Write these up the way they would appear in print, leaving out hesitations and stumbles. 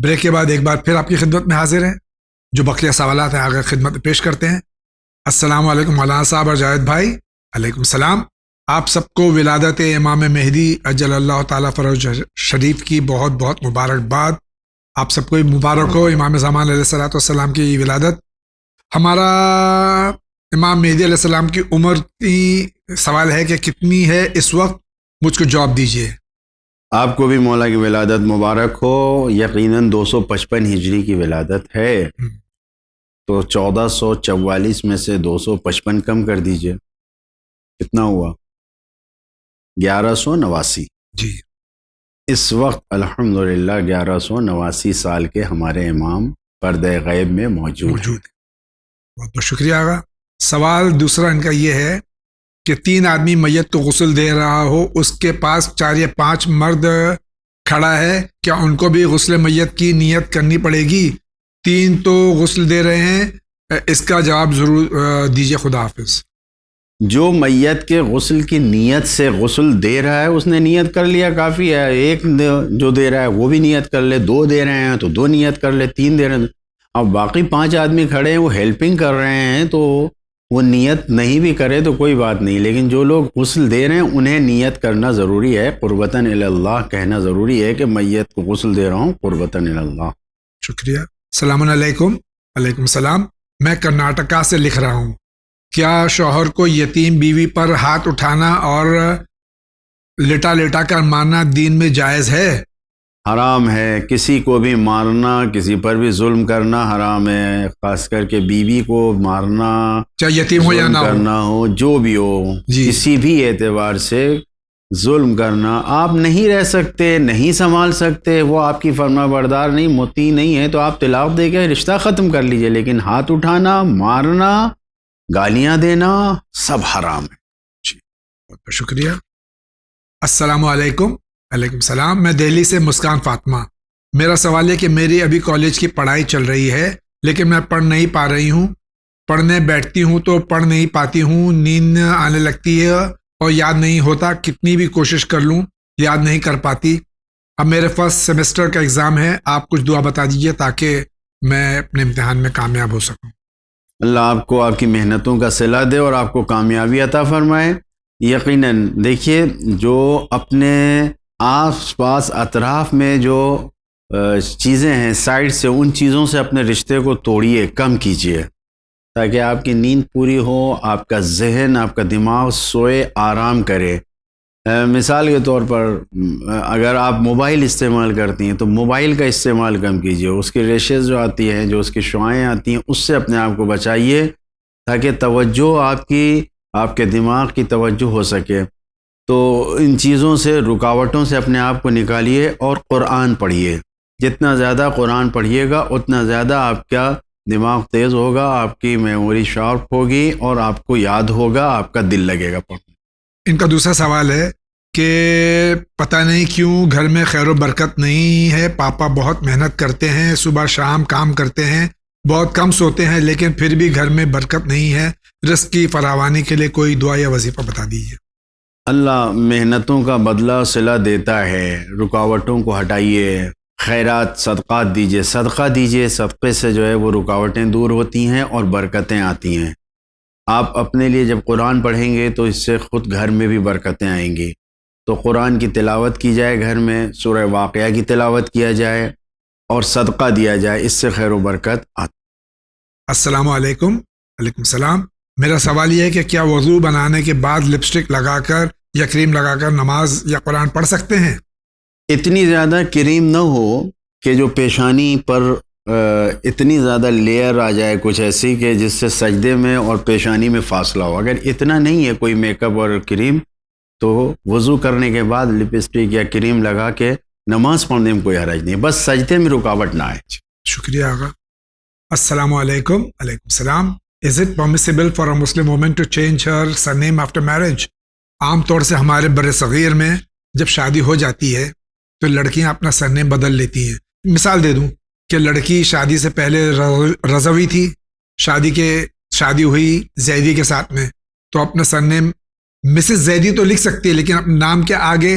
Break کے بعد ایک بار پھر آپ کی خدمت میں حاضر ہیں، جو بقیہ سوالات ہیں آگے خدمت میں پیش کرتے ہیں۔ السلام علیکم مولانا صاحب اور جاوید بھائی۔ علیکم السلام۔ آپ سب کو ولادت امام مہدی اجل اللہ تعالیٰ فرج شریف کی بہت بہت مبارکباد۔ آپ سب کو مبارک ہو امام زمان علیہ الصلوۃ والسلام کی ولادت۔ ہمارا امام مہدی علیہ السلام کی عمر کی سوال ہے کہ کتنی ہے اس وقت، مجھ کو جواب دیجیے۔ آپ کو بھی مولا کی ولادت مبارک ہو۔ یقیناً 255 ہجری کی ولادت ہے، تو 1444 میں سے 255 کم کر دیجئے، کتنا ہوا؟ 1189۔ جی، اس وقت الحمدللہ 1189 سال کے ہمارے امام پردہ غیب میں موجود ہیں۔ بہت بہت شکریہ آغا۔ سوال دوسرا ان کا یہ ہے کہ 3 آدمی میت کو غسل دے رہا ہو، اس کے پاس 4 یا 5 مرد کھڑا ہے، کیا ان کو بھی غسل میت کی نیت کرنی پڑے گی؟ 3 تو غسل دے رہے ہیں، اس کا جواب ضرور دیجیے۔ خدا حافظ۔ جو میت کے غسل کی نیت سے غسل دے رہا ہے اس نے نیت کر لیا، کافی ہے۔ ایک جو دے رہا ہے وہ بھی نیت کر لے، 2 دے رہے ہیں تو 2 نیت کر لے، 3 دے رہے ہیں۔ اب باقی 5 آدمی کھڑے ہیں، وہ ہیلپنگ کر رہے ہیں، تو وہ نیت نہیں بھی کرے تو کوئی بات نہیں، لیکن جو لوگ غسل دے رہے ہیں انہیں نیت کرنا ضروری ہے، قربتاً اللہ کہنا ضروری ہے کہ میت کو غسل دے رہا ہوں قربتاً اللہ۔ شکریہ۔ السلام علیکم۔ علیکم السلام۔ میں کرناٹکا سے لکھ رہا ہوں، کیا شوہر کو یتیم بیوی پر ہاتھ اٹھانا اور لٹا لٹا کر مارنا دین میں جائز ہے؟ حرام ہے، کسی کو بھی مارنا، کسی پر بھی ظلم کرنا حرام ہے، خاص کر کے بیوی کو مارنا، چاہے یتیم ہو یا نہ ہو، کرنا ہو، جو بھی ہو، جی، کسی بھی اعتبار سے ظلم کرنا۔ آپ نہیں رہ سکتے، نہیں سنبھال سکتے، وہ آپ کی فرما بردار نہیں، مطیع نہیں ہے، تو آپ طلاق دے کے رشتہ ختم کر لیجئے، لیکن ہاتھ اٹھانا، مارنا، گالیاں دینا سب حرام ہے۔ جی، بہت بہت شکریہ۔ السلام علیکم۔ علیکم السلام۔ میں دہلی سے مسکان فاطمہ۔ میرا سوال ہے کہ میری ابھی کالج کی پڑھائی چل رہی ہے، لیکن میں پڑھ نہیں پا رہی ہوں، پڑھنے بیٹھتی ہوں تو پڑھ نہیں پاتی ہوں، نیند آنے لگتی ہے اور یاد نہیں ہوتا، کتنی بھی کوشش کر لوں یاد نہیں کر پاتی۔ اب میرے فرسٹ سیمسٹر کا ایگزام ہے، آپ کچھ دعا بتا دیجیے تاکہ میں اپنے امتحان میں کامیاب ہو سکوں۔ اللہ آپ کو آپ کی محنتوں کا صلہ دے اور آپ کو کامیابی عطا فرمائے۔ یقیناً دیکھیے، جو اپنے آس پاس اطراف میں جو چیزیں ہیں سائڈ سے، ان چیزوں سے اپنے رشتے کو توڑیے، کم کیجیے، تاکہ آپ کی نیند پوری ہو، آپ کا ذہن، آپ کا دماغ سوئے، آرام کرے۔ مثال کے طور پر اگر آپ موبائل استعمال کرتی ہیں تو موبائل کا استعمال کم کیجیے، اس کی ریشز جو آتی ہیں، جو اس کی شعاعیں آتی ہیں، اس سے اپنے آپ کو بچائیے، تاکہ توجہ آپ کے دماغ کی توجہ ہو سکے۔ تو ان چیزوں سے، رکاوٹوں سے اپنے آپ کو نکالیے اور قرآن پڑھیے۔ جتنا زیادہ قرآن پڑھیے گا اتنا زیادہ آپ کا دماغ تیز ہوگا، آپ کی میموری شارپ ہوگی اور آپ کو یاد ہوگا، آپ کا دل لگے گا پڑھنے۔ ان کا دوسرا سوال ہے کہ پتہ نہیں کیوں گھر میں خیر و برکت نہیں ہے، پاپا بہت محنت کرتے ہیں، صبح شام کام کرتے ہیں، بہت کم سوتے ہیں، لیکن پھر بھی گھر میں برکت نہیں ہے، رزق کی فراوانی کے لیے کوئی دعا یا وظیفہ بتا دیجیے۔ اللہ محنتوں کا بدلہ صلہ دیتا ہے، رکاوٹوں کو ہٹائیے، خیرات صدقات دیجیے، صدقہ دیجیے، صدقے سے جو ہے وہ رکاوٹیں دور ہوتی ہیں اور برکتیں آتی ہیں۔ آپ اپنے لیے جب قرآن پڑھیں گے تو اس سے خود گھر میں بھی برکتیں آئیں گی۔ تو قرآن کی تلاوت کی جائے، گھر میں سورہ واقعہ کی تلاوت کیا جائے اور صدقہ دیا جائے، اس سے خیر و برکت آتی۔ السلام علیکم۔ علیکم السلام۔ میرا سوال یہ ہے کہ کیا وضو بنانے کے بعد لپسٹک لگا کر یا کریم لگا کر نماز یا قرآن پڑھ سکتے ہیں؟ اتنی زیادہ کریم نہ ہو کہ جو پیشانی پر اتنی زیادہ لیئر آ جائے، کچھ ایسی کہ جس سے سجدے میں اور پیشانی میں فاصلہ ہو۔ اگر اتنا نہیں ہے کوئی میک اپ اور کریم، تو وضو کرنے کے بعد لپسٹک یا کریم لگا کے نماز پڑھنے میں کوئی حرج نہیں، بس سجدے میں رکاوٹ نہ آئے۔ شکریہ آقا۔ السلام علیکم۔ علیکم السلام۔ Is it permissible for a Muslim woman to change her surname after marriage؟ عام طور سے ہمارے بر صغیر میں جب شادی ہو جاتی ہے تو لڑکیاں اپنا سرنیم بدل لیتی ہیں۔ مثال دے دوں کہ لڑکی شادی سے پہلے رضوی تھی، شادی ہوئی زیدی کے ساتھ میں، تو اپنا سرنیم مسز زیدی تو لکھ سکتی ہے، لیکن اپنے نام کے آگے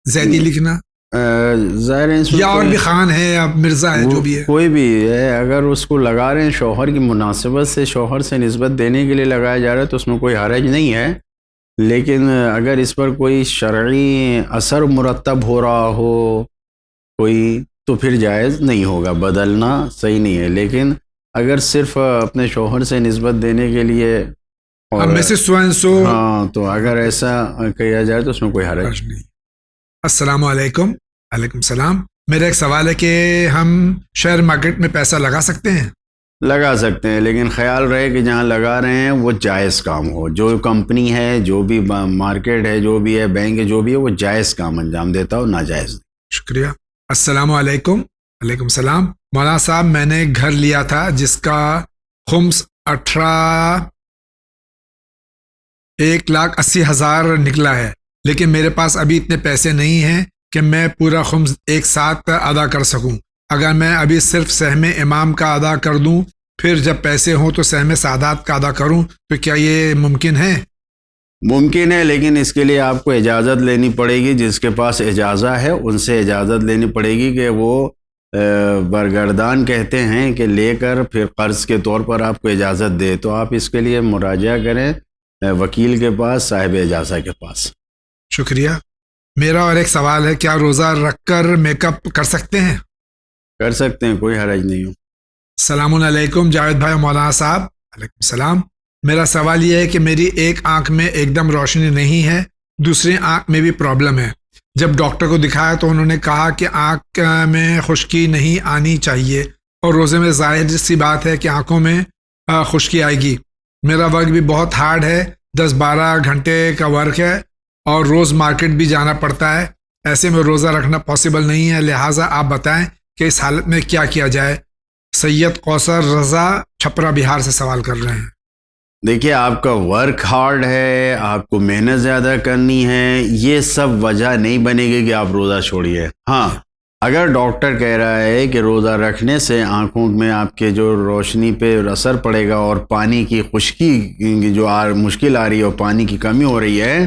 زیدی لکھنا ظاہر ہے اس میں یا اور بھی خان ہے یا مرزا ہے جو بھی ہے، کوئی بھی ہے، اگر اس کو لگا رہے ہیں شوہر کی مناسبت سے، شوہر سے نسبت دینے کے لیے لگایا جا رہا ہے تو اس میں کوئی حرج نہیں ہے، لیکن اگر اس پر کوئی شرعی اثر مرتب ہو رہا ہو کوئی تو پھر جائز نہیں ہوگا، بدلنا صحیح نہیں ہے۔ لیکن اگر صرف اپنے شوہر سے نسبت دینے کے لیے اور مسز سو اینڈ سو، ہاں تو اگر ایسا کیا جائے تو اس میں کوئی حرج نہیں۔ السلام علیکم۔ وعلیکم السلام۔ میرا ایک سوال ہے کہ ہم شیئر مارکیٹ میں پیسہ لگا سکتے ہیں؟ لگا سکتے ہیں، لیکن خیال رہے کہ جہاں لگا رہے ہیں وہ جائز کام ہو، جو کمپنی ہے، جو بھی مارکیٹ ہے، جو بھی ہے، بینک ہے، جو بھی ہے، وہ جائز کام انجام دیتا ہو، ناجائز۔ شکریہ۔ السلام علیکم۔ وعلیکم السلام۔ مولانا صاحب، میں نے ایک گھر لیا تھا جس کا خمس 1,80,000 نکلا ہے، لیکن میرے پاس ابھی اتنے پیسے نہیں ہیں کہ میں پورا خمس ایک ساتھ ادا کر سکوں۔ اگر میں ابھی صرف سہم امام کا ادا کر دوں، پھر جب پیسے ہوں تو سہم سعادات کا ادا کروں، تو کیا یہ ممکن ہے؟ ممکن ہے، لیکن اس کے لیے آپ کو اجازت لینی پڑے گی، جس کے پاس اجازت ہے ان سے اجازت لینی پڑے گی کہ وہ برگردان کہتے ہیں کہ لے کر پھر قرض کے طور پر آپ کو اجازت دے، تو آپ اس کے لیے مراجعہ کریں وکیل کے پاس، صاحب اجازت کے پاس۔ شکریہ۔ میرا اور ایک سوال ہے، کیا روزہ رکھ کر میک اپ کر سکتے ہیں؟ کر سکتے ہیں، کوئی حرج نہیں ہو۔ السلام علیکم جاوید بھائی اور مولانا صاحب۔ وعلیکم السلام۔ میرا سوال یہ ہے کہ میری ایک آنکھ میں ایک دم روشنی نہیں ہے، دوسری آنکھ میں بھی پرابلم ہے۔ جب ڈاکٹر کو دکھایا تو انہوں نے کہا کہ آنکھ میں خشکی نہیں آنی چاہیے، اور روزے میں ظاہر سی بات ہے کہ آنکھوں میں خشکی آئے گی۔ میرا ورک بھی بہت ہارڈ ہے، 10-12 گھنٹے کا ورک ہے، اور روز مارکیٹ بھی جانا پڑتا ہے۔ ایسے میں روزہ رکھنا پاسبل نہیں ہے، لہٰذا آپ بتائیں کہ اس حالت میں کیا جائے؟ سید کوثر رضا چھپرا بہار سے سوال کر رہے ہیں۔ دیکھیے، آپ کا ورک ہارڈ ہے، آپ کو محنت زیادہ کرنی ہے، یہ سب وجہ نہیں بنے گی کہ آپ روزہ چھوڑیے۔ ہاں، اگر ڈاکٹر کہہ رہا ہے کہ روزہ رکھنے سے آنکھوں میں آپ کے جو روشنی پہ اثر پڑے گا اور پانی کی خشکی جو مشکل آ رہی ہے اور پانی کی کمی ہو رہی ہے،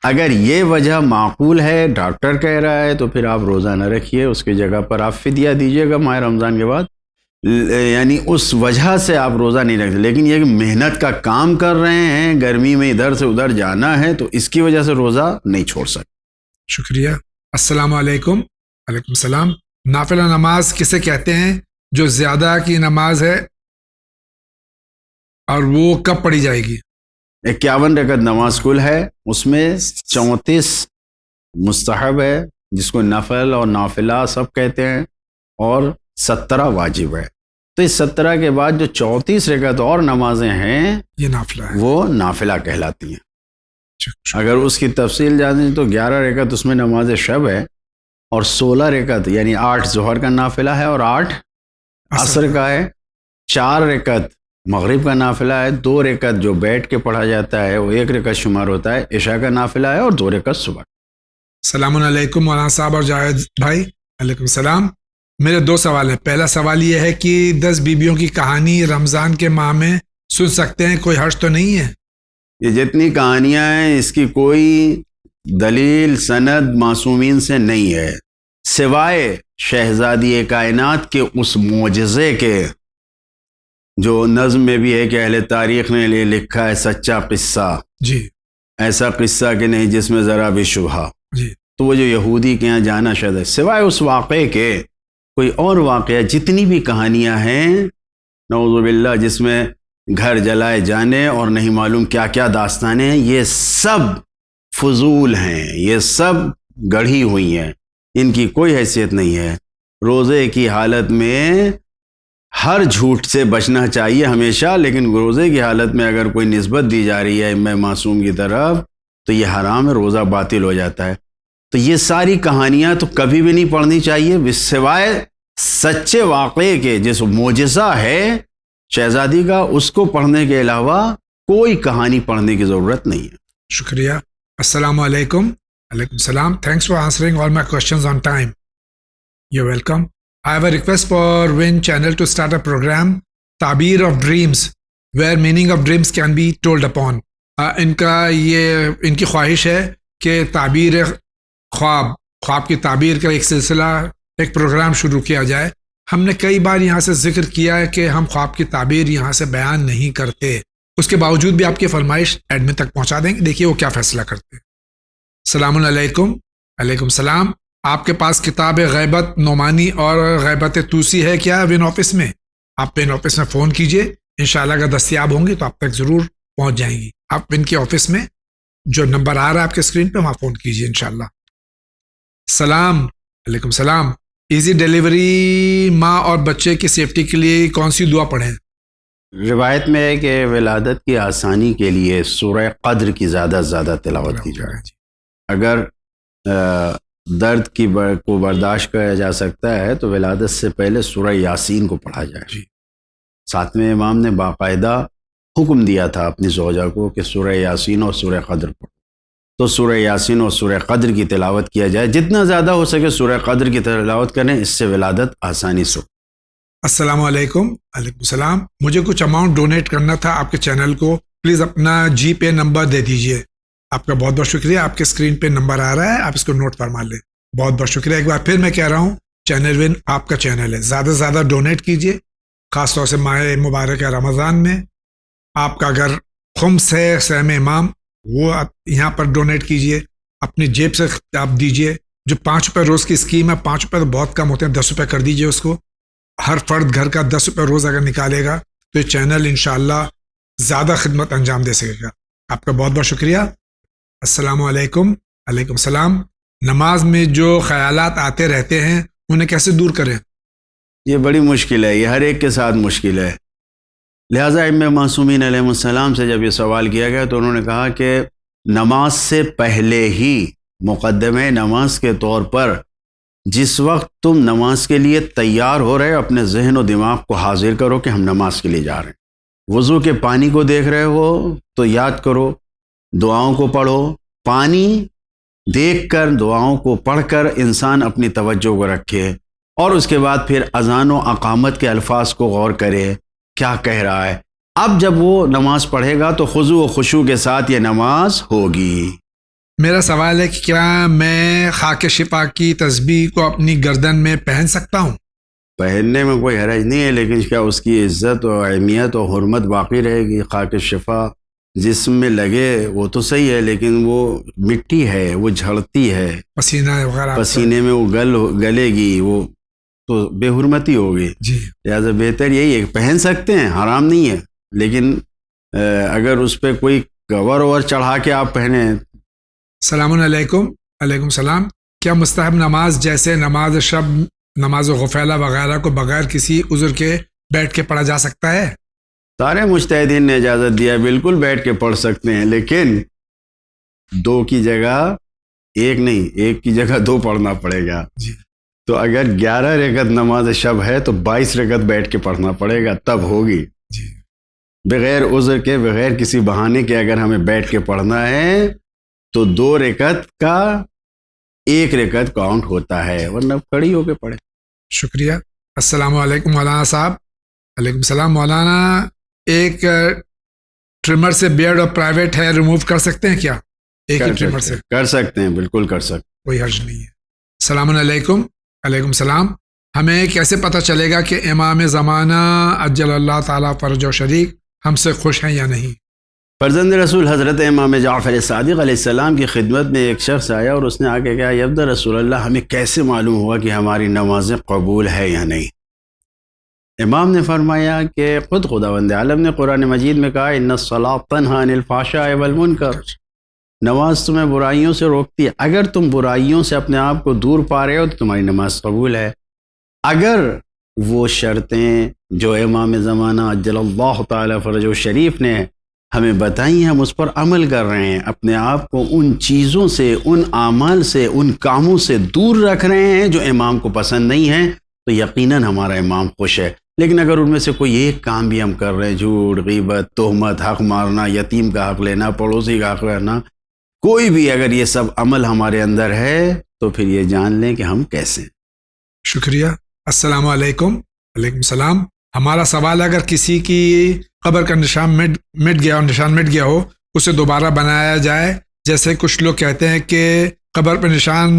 اگر یہ وجہ معقول ہے، ڈاکٹر کہہ رہا ہے، تو پھر آپ روزہ نہ رکھیے، اس کی جگہ پر آپ فدیہ دیجیے گا ماہ رمضان کے بعد، یعنی اس وجہ سے آپ روزہ نہیں رکھتے۔ لیکن یہ کہ محنت کا کام کر رہے ہیں، گرمی میں ادھر سے ادھر جانا ہے، تو اس کی وجہ سے روزہ نہیں چھوڑ سکتے۔ شکریہ۔ السلام علیکم۔ وعلیکم السلام۔ نافلہ نماز کسے کہتے ہیں جو زیادہ کی نماز ہے، اور وہ کب پڑھی جائے گی؟ 51 رکعت نماز کل ہے، اس میں 34 مستحب ہے جس کو نفل اور نافلہ سب کہتے ہیں، اور 17 واجب ہے۔ تو اس 17 کے بعد جو 34 رکعت اور نمازیں ہیں یہ نافلہ ہے، وہ نافلہ کہلاتی ہیں۔ اگر اس کی تفصیل جانیں تو 11 رکعت اس میں نماز شب ہے، اور 16 رکعت یعنی 8 ظہر کا نافلہ ہے، اور 8 عصر کا ہے، 4 رکعت مغرب کا نافلہ ہے، 2 رکعت جو بیٹھ کے پڑھا جاتا ہے وہ 1 رکعت شمار ہوتا ہے، عشاء کا نافلہ ہے، اور 2 رکعت صبح۔ السلام علیکم مولانا صاحب اور جاوید بھائی۔ وعلیکم السلام۔ میرے 2 سوال ہیں۔ پہلا سوال یہ ہے کہ 10 بیویوں کی کہانی رمضان کے ماہ میں سن سکتے ہیں؟ کوئی حرج تو نہیں ہے؟ یہ جتنی کہانیاں ہیں اس کی کوئی دلیل سند معصومین سے نہیں ہے، سوائے شہزادی کائنات کے اس معجزے کے جو نظم میں بھی ہے کہ اہل تاریخ نے لکھا ہے سچا قصہ، جی، ایسا قصہ کہ نہیں جس میں ذرا بھی شبہ، جی، تو وہ جو یہودی کے یہاں جانا شاید ہے، سوائے اس واقعے کے کوئی اور واقعہ، جتنی بھی کہانیاں ہیں نعوذ باللہ جس میں گھر جلائے جانے اور نہیں معلوم کیا کیا داستانیں ہیں، یہ سب فضول ہیں، یہ سب گڑھی ہوئی ہیں، ان کی کوئی حیثیت نہیں ہے۔ روزے کی حالت میں ہر جھوٹ سے بچنا چاہیے ہمیشہ، لیکن روزے کی حالت میں اگر کوئی نسبت دی جا رہی ہے میں معصوم کی طرف تو یہ حرام ہے، روزہ باطل ہو جاتا ہے۔ تو یہ ساری کہانیاں تو کبھی بھی نہیں پڑھنی چاہیے، سوائے سچے واقعے کے جس معجزہ ہے شہزادی کا، اس کو پڑھنے کے علاوہ کوئی کہانی پڑھنے کی ضرورت نہیں ہے۔ شکریہ۔ السلام علیکم۔ وعلیکم السلام۔ Thanks for answering all my questions on time. You're welcome. I have a request for Win channel to start a program, Ta'bir of Dreams, where meaning of dreams can be told upon. ان کی خواہش ہے کہ تعبیر خواب خواب کی تعبیر کا ایک سلسلہ، ایک پروگرام شروع کیا جائے. ہم نے کئی بار یہاں سے ذکر کیا ہے کہ ہم خواب کی تعبیر یہاں سے بیان نہیں کرتے، اس کے باوجود بھی آپ کی فرمائش ایڈمن تک پہنچا دیں گے. دیکھیے وہ کیا فیصلہ کرتے ہیں. السلام علیکم. وعلیکم السلام. آپ کے پاس کتاب غیبت نعمانی اور غیبت توسی ہے کیا ون آفس میں؟ آپ ون آفس میں فون کیجئے، انشاءاللہ اگر دستیاب ہوں گی تو آپ تک ضرور پہنچ جائیں گی. آپ ون کے آفس میں جو نمبر آ رہا ہے آپ کے اسکرین پہ وہاں فون کیجئے انشاءاللہ. سلام. علیکم السلام. ایزی ڈیلیوری ماں اور بچے کی سیفٹی کے لیے کون سی دعا پڑھیں؟ روایت میں ہے کہ ولادت کی آسانی کے لیے سورہ قدر کی زیادہ سے زیادہ تلاوت کی جائے. اگر درد کو برداشت کیا جا سکتا ہے تو ولادت سے پہلے سورہ یاسین کو پڑھا جائے. ساتویں امام نے باقاعدہ حکم دیا تھا اپنی زوجہ کو کہ سورہ یاسین اور سورہ قدر پڑھو، تو سورہ یاسین اور سورہ قدر کی تلاوت کیا جائے. جتنا زیادہ ہو سکے سورہ قدر کی تلاوت کریں، اس سے ولادت آسانی سے. السلام علیکم. وعلیکم السلام. مجھے کچھ اماؤنٹ ڈونیٹ کرنا تھا آپ کے چینل کو، پلیز اپنا جی پے نمبر دے دیجئے. آپ کا بہت بہت شکریہ. آپ کے اسکرین پہ نمبر آ رہا ہے، آپ اس کو نوٹ فرما لیں. بہت بہت شکریہ. ایک بار پھر میں کہہ رہا ہوں، چینل ون آپ کا چینل ہے، زیادہ سے زیادہ ڈونیٹ کیجئے، خاص طور سے ماہ مبارک رمضان میں. آپ کا اگر خمس ہے سہم امام، وہ یہاں پر ڈونیٹ کیجئے، اپنی جیب سے آپ دیجئے. جو 5 روپے روز کی اسکیم ہے، 5 روپے تو بہت کم ہوتے ہیں، 10 روپے کر دیجئے اس کو. ہر فرد گھر کا 10 روپے روز اگر نکالے گا تو یہ چینل انشاءاللہ زیادہ خدمت انجام دے سکے گا. آپ کا بہت بہت شکریہ. السلام علیکم. علیکم السلام. نماز میں جو خیالات آتے رہتے ہیں انہیں کیسے دور کریں؟ یہ بڑی مشکل ہے، یہ ہر ایک کے ساتھ مشکل ہے. لہٰذا ائمہ معصومین علیہ السلام سے جب یہ سوال کیا گیا تو انہوں نے کہا کہ نماز سے پہلے ہی مقدمہ نماز کے طور پر جس وقت تم نماز کے لیے تیار ہو رہے ہو، اپنے ذہن و دماغ کو حاضر کرو کہ ہم نماز کے لیے جا رہے ہیں. وضو کے پانی کو دیکھ رہے ہو تو یاد کرو، دعاؤں کو پڑھو. پانی دیکھ کر دعاؤں کو پڑھ کر انسان اپنی توجہ کو رکھے، اور اس کے بعد پھر اذان و اقامت کے الفاظ کو غور کرے کیا کہہ رہا ہے. اب جب وہ نماز پڑھے گا تو خضوع و خشوع کے ساتھ یہ نماز ہوگی. میرا سوال ہے کہ کیا میں خاک شفا کی تسبیح کو اپنی گردن میں پہن سکتا ہوں؟ پہننے میں کوئی حرج نہیں ہے، لیکن کیا اس کی عزت و اہمیت و حرمت باقی رہے گی؟ خاک شفا جسم میں لگے وہ تو صحیح ہے، لیکن وہ مٹی ہے، وہ جھڑتی ہے، پسینہ وغیرہ پسینے میں وہ گلے گی، وہ تو بے حرمتی ہوگی. جی لہٰذا بہتر یہی ہے کہ پہن سکتے ہیں، حرام نہیں ہے، لیکن اگر اس پہ کوئی کور وور چڑھا کے آپ پہنیں. السلام علیکم. علیکم السلام. کیا مستحب نماز جیسے نماز شب، نماز غفیلہ وغیرہ کو بغیر کسی عذر کے بیٹھ کے پڑھا جا سکتا ہے؟ سارے مجتہدین نے اجازت دیا، بالکل بیٹھ کے پڑھ سکتے ہیں، لیکن 2 کی جگہ 1 نہیں، 1 کی جگہ 2 پڑھنا پڑے گا. جی. تو اگر 11 رکعت نماز شب ہے تو 22 رکعت بیٹھ کے پڑھنا پڑے گا، تب ہوگی. جی. بغیر عذر کے، بغیر کسی بہانے کے اگر ہمیں بیٹھ کے پڑھنا ہے تو 2 رکعت کا 1 رکعت کاؤنٹ ہوتا ہے، ورنہ کھڑی ہو کے پڑھے. شکریہ. السلام علیکم مولانا صاحب. علیکم السلام. مولانا، ایک ٹرمر سے بیئرڈ اور پرائیویٹ ہیئر ریموو کر سکتے ہیں کیا؟ ایک ہی ٹرمر سے کر سکتے ہیں، بالکل کر سکتے ہیں، کوئی حرج نہیں ہے. السلام علیکم. علیکم السلام. ہمیں کیسے پتہ چلے گا کہ امام زمانہ عجل اللہ تعالیٰ فرج و شریک ہم سے خوش ہیں یا نہیں؟ فرزند رسول حضرت امام جعفر صادق علیہ السلام کی خدمت میں ایک شخص آیا اور اس نے آ کے کہا، یبد رسول اللہ، ہمیں کیسے معلوم ہوا کہ ہماری نمازیں قبول ہے یا نہیں؟ امام نے فرمایا کہ خداوند عالم نے قرآن مجید میں کہا، ان الصلاۃ تنہی عن الفحشاء والمنکر، نماز تمہیں برائیوں سے روکتی ہے. اگر تم برائیوں سے اپنے آپ کو دور پا رہے ہو تو تمہاری نماز قبول ہے. اگر وہ شرطیں جو امام زمانہ عجل اللہ تعالی فرجہ شریف نے ہمیں بتائی ہیں، ہم اس پر عمل کر رہے ہیں، اپنے آپ کو ان چیزوں سے، ان اعمال سے، ان کاموں سے دور رکھ رہے ہیں جو امام کو پسند نہیں ہیں، تو یقیناً ہمارا امام خوش ہے. لیکن اگر ان میں سے کوئی ایک کام بھی ہم کر رہے ہیں، جھوٹ، غیبت، تہمت، حق مارنا، یتیم کا حق لینا، پڑوسی کا حق لینا، کوئی بھی اگر یہ سب عمل ہمارے اندر ہے تو پھر یہ جان لیں کہ ہم کیسے ہیں. شکریہ. السلام علیکم. علیکم السلام. ہمارا سوال، اگر کسی کی قبر کا نشان مٹ گیا ہو، اسے دوبارہ بنایا جائے، جیسے کچھ لوگ کہتے ہیں کہ قبر پہ نشان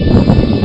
ہے.